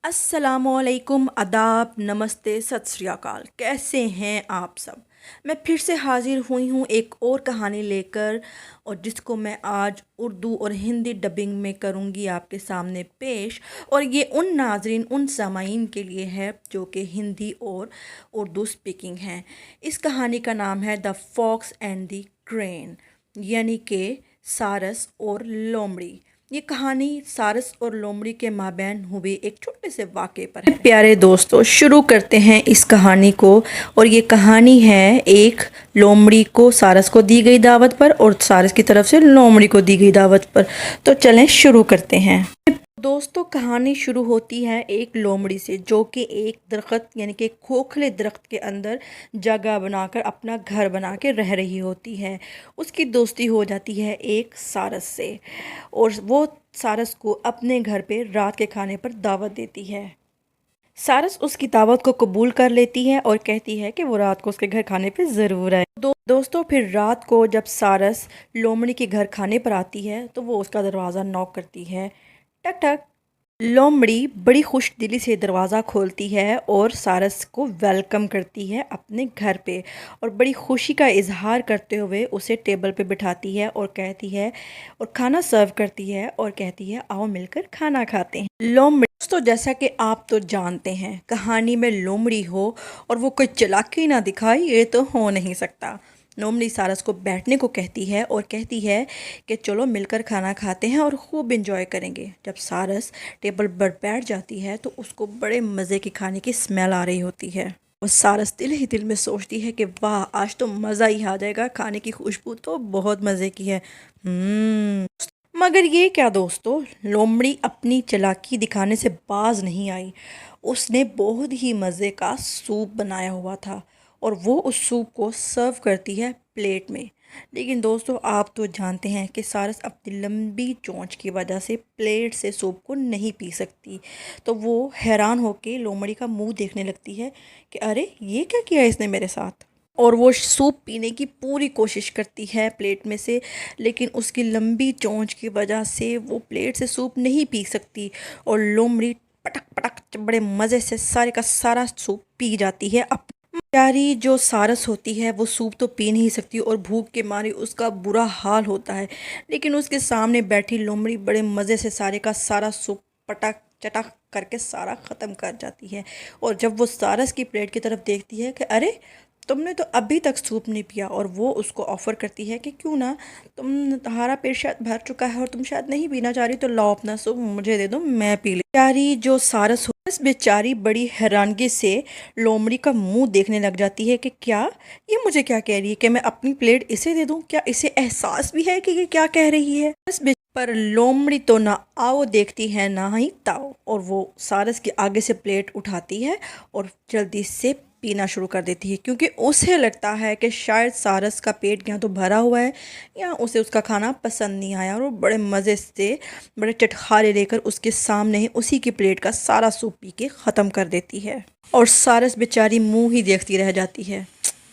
अस्सलामुअलैकुम, आदाब, नमस्ते, सत श्री अकाल। कैसे हैं आप सब? मैं फिर से हाज़िर हुई हूँ एक और कहानी लेकर, और जिसको मैं आज उर्दू और हिंदी डबिंग में करूँगी आपके सामने पेश। और ये उन नाजरीन, उन सामाईन के लिए है जो कि हिंदी और उर्दू स्पीकिंग हैं। इस कहानी का नाम है the fox and the crane, यानी कि सारस और लोमड़ी। ये कहानी सारस और लोमड़ी के माबैन हुए एक छोटे से वाक़े पर है। प्यारे दोस्तों, शुरू करते हैं इस कहानी को। और ये कहानी है एक लोमड़ी को सारस को दी गई दावत पर, और सारस की तरफ से लोमड़ी को दी गई दावत पर। तो चलें शुरू करते हैं। दोस्तों, कहानी शुरू होती है एक लोमड़ी से, जो कि एक दरख्त यानी कि खोखले दरख्त के अंदर जगह बनाकर अपना घर बना के रह रही होती है। उसकी दोस्ती हो जाती है एक सारस से, और वो सारस को अपने घर पे रात के खाने पर दावत देती है। सारस उसकी दावत को कबूल कर लेती है और कहती है कि वो रात को उसके घर खाने पे ज़रूर आए। दोस्तों, फिर रात को जब सारस लोमड़ी के घर खाने पर आती है तो वो उसका दरवाज़ा नॉक करती है। टक टक। लोमड़ी बड़ी खुश दिली से दरवाज़ा खोलती है और सारस को वेलकम करती है अपने घर पे, और बड़ी खुशी का इजहार करते हुए उसे टेबल पे बिठाती है और कहती है, और खाना सर्व करती है और कहती है, आओ मिलकर खाना खाते हैं। लोमड़ी दोस्तों, जैसा कि आप तो जानते हैं, कहानी में लोमड़ी हो और वो कोई चालाकी ना दिखाए, ये तो हो नहीं सकता। लोमड़ी सारस को बैठने को कहती है और कहती है कि चलो मिलकर खाना खाते हैं और खूब इंजॉय करेंगे। जब सारस टेबल पर बैठ जाती है तो उसको बड़े मज़े की खाने की स्मेल आ रही होती है। और सारस दिल ही दिल में सोचती है कि वाह, आज तो मज़ा ही आ जाएगा, खाने की खुशबू तो बहुत मज़े की है। मगर ये क्या दोस्तों, लोमड़ी अपनी चालाकी दिखाने से बाज नहीं आई। उसने बहुत ही मज़े का सूप बनाया हुआ था, और वो उस सूप को सर्व करती है प्लेट में। लेकिन दोस्तों, आप तो जानते हैं कि सारस अपनी लंबी चोंच की वजह से प्लेट से सूप को नहीं पी सकती। तो वो हैरान होके लोमड़ी का मुंह देखने लगती है कि अरे, ये क्या किया इसने मेरे साथ। और वो सूप पीने की पूरी कोशिश करती है प्लेट में से, लेकिन उसकी लंबी चोंच की वजह से वो प्लेट से सूप नहीं पी सकती, और लोमड़ी पटक पटक बड़े मज़े से सारे का सारा सूप पी जाती है। अब प्यारी जो सारस होती है वो सूप तो पी नहीं सकती, और भूख के मारे उसका बुरा हाल होता है। लेकिन उसके सामने बैठी लोमड़ी बड़े मज़े से सारे का सारा सूप पटक चटक करके सारा ख़त्म कर जाती है। और जब वो सारस की प्लेट की तरफ देखती है कि अरे, तुमने तो अभी तक सूप नहीं पिया, और वो उसको ऑफ़र करती है कि क्यों ना, तुम्हारा पेट शायद भर चुका है और तुम शायद नहीं पीना चाह रही, तो लाओ अपना सूप मुझे दे दो, मैं पी ले। बेचारी जो सारस हो, इस बेचारी बड़ी हैरानगी से लोमड़ी का मुंह देखने लग जाती है कि क्या, ये मुझे क्या कह रही है कि मैं अपनी प्लेट इसे दे दूं? क्या इसे एहसास भी है कि ये क्या कह रही है? पर लोमड़ी तो ना आओ देखती है ना ही ताओ, और वो सारस के आगे से प्लेट उठाती है और जल्दी से पीना शुरू कर देती है, क्योंकि उसे लगता है कि शायद सारस का पेट या तो भरा हुआ है या उसे उसका खाना पसंद नहीं आया। और वो बड़े मज़े से बड़े चटखारे लेकर उसके सामने ही उसी की प्लेट का सारा सूप पी के ख़त्म कर देती है। और सारस बेचारी मुंह ही देखती रह जाती है,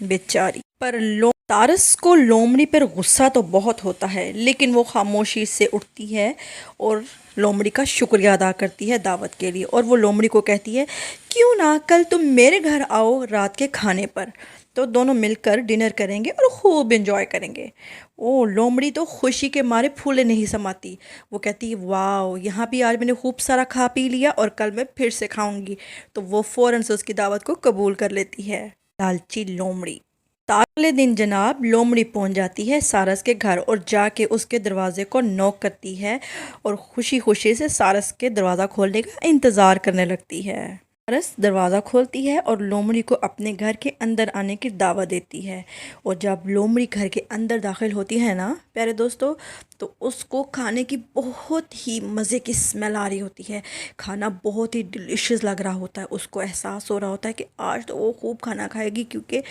बेचारी। पर सारस को लोमड़ी पर गुस्सा तो बहुत होता है, लेकिन वो खामोशी से उठती है और लोमड़ी का शुक्रिया अदा करती है दावत के लिए। और वो लोमड़ी को कहती है, क्यों ना कल तुम मेरे घर आओ रात के खाने पर, तो दोनों मिलकर डिनर करेंगे और खूब एंजॉय करेंगे। ओ, लोमड़ी तो खुशी के मारे फूले नहीं समाती। वो कहती है, वाह, यहाँ भी आज मैंने खूब सारा खा पी लिया और कल मैं फिर से खाऊंगी। तो वो फ़ौरन से उसकी दावत को कबूल कर लेती है। लालची लोमड़ी। अगले दिन जनाब लोमड़ी पहुंच जाती है सारस के घर, और जाके उसके दरवाजे को नॉक करती है, और खुशी खुशी से सारस के दरवाज़ा खोलने का इंतज़ार करने लगती है। सारस दरवाज़ा खोलती है और लोमड़ी को अपने घर के अंदर आने की दावत देती है। और जब लोमड़ी घर के अंदर दाखिल होती है ना प्यारे दोस्तों, तो उसको खाने की बहुत ही मज़े की स्मेल आ रही होती है। खाना बहुत ही डिलीशियस लग रहा होता है, उसको एहसास हो रहा होता है कि आज तो वो खूब खाना खाएगी, क्योंकि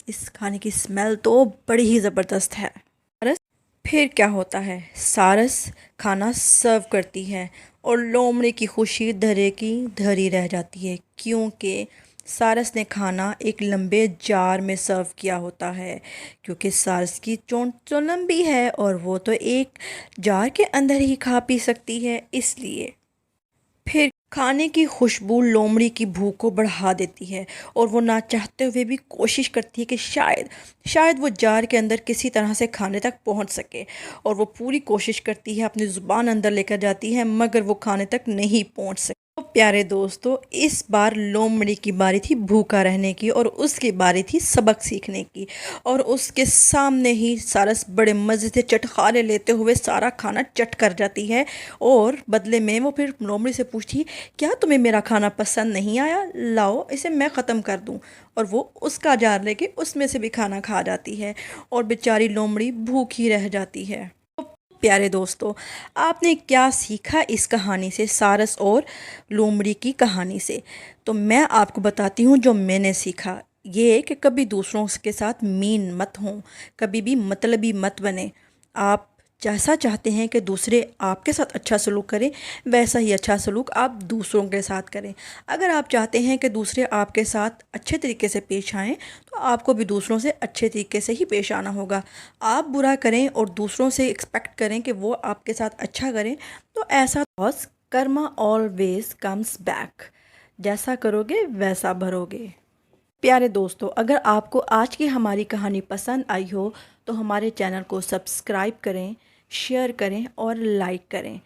इस खाने की स्मेल तो बड़ी ही ज़बरदस्त है। सारस, फिर क्या होता है, सारस खाना सर्व करती है और लोमड़ी की खुशी धरे की धरी रह जाती है, क्योंकि सारस ने खाना एक लंबे जार में सर्व किया होता है। क्योंकि सारस की चोंच तो लंबी है और वो तो एक जार के अंदर ही खा पी सकती है, इसलिए। फिर खाने की खुशबू लोमड़ी की भूख को बढ़ा देती है और वो ना चाहते हुए भी कोशिश करती है कि शायद वो जार के अंदर किसी तरह से खाने तक पहुंच सके। और वो पूरी कोशिश करती है, अपनी ज़ुबान अंदर लेकर जाती है, मगर वो खाने तक नहीं पहुंच सकती। तो प्यारे दोस्तों, इस बार लोमड़ी की बारी थी भूखा रहने की और उसकी बारी थी सबक सीखने की। और उसके सामने ही सारस बड़े मज़े से चटखारे लेते हुए सारा खाना चट कर जाती है। और बदले में वो फिर लोमड़ी से पूछती, क्या तुम्हें मेरा खाना पसंद नहीं आया? लाओ इसे मैं ख़त्म कर दूं। और वो उसका जार लेके उसमें से भी खाना खा जाती है और बेचारी लोमड़ी भूखी रह जाती है। प्यारे दोस्तों, आपने क्या सीखा इस कहानी से, सारस और लोमड़ी की कहानी से? तो मैं आपको बताती हूँ जो मैंने सीखा। ये कि कभी दूसरों के साथ मीन मत हों, कभी भी मतलबी मत बने। आप जैसा चाहते हैं कि दूसरे आपके साथ अच्छा सलूक करें, वैसा ही अच्छा सलूक आप दूसरों के साथ करें। अगर आप चाहते हैं कि दूसरे आपके साथ अच्छे तरीके से पेश आएँ, तो आपको भी दूसरों से अच्छे तरीके से ही पेश आना होगा। आप बुरा करें और दूसरों से एक्सपेक्ट करें कि वो आपके साथ अच्छा करें, तो ऐसा boss Karma always comes back. जैसा करोगे वैसा भरोगे। प्यारे दोस्तों, अगर आपको आज की हमारी कहानी पसंद आई हो तो हमारे चैनल को सब्सक्राइब करें, शेयर करें और लाइक करें।